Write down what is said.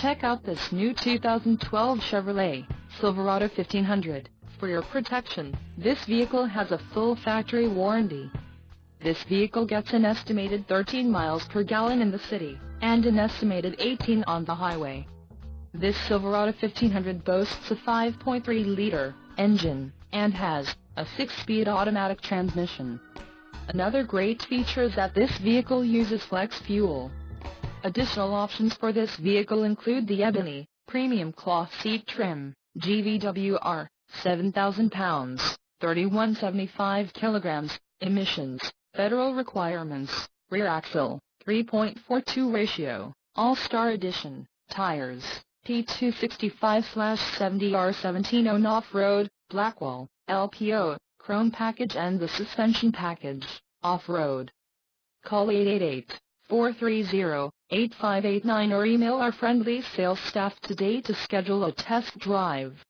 Check out this new 2012 Chevrolet Silverado 1500. For your protection, this vehicle has a full factory warranty. This vehicle gets an estimated 13 miles per gallon in the city, and an estimated 18 on the highway. This Silverado 1500 boasts a 5.3-liter engine, and has a 6-speed automatic transmission. Another great feature is that this vehicle uses flex fuel. Additional options for this vehicle include the ebony, premium cloth seat trim, GVWR, 7,000 pounds, 3175 kilograms, emissions, federal requirements, rear axle, 3.42 ratio, All-Star Edition, tires, P265/70R17 on off-road, Blackwall, LPO, chrome package and the suspension package, off-road. Call 888-430-8589 or email our friendly sales staff today to schedule a test drive.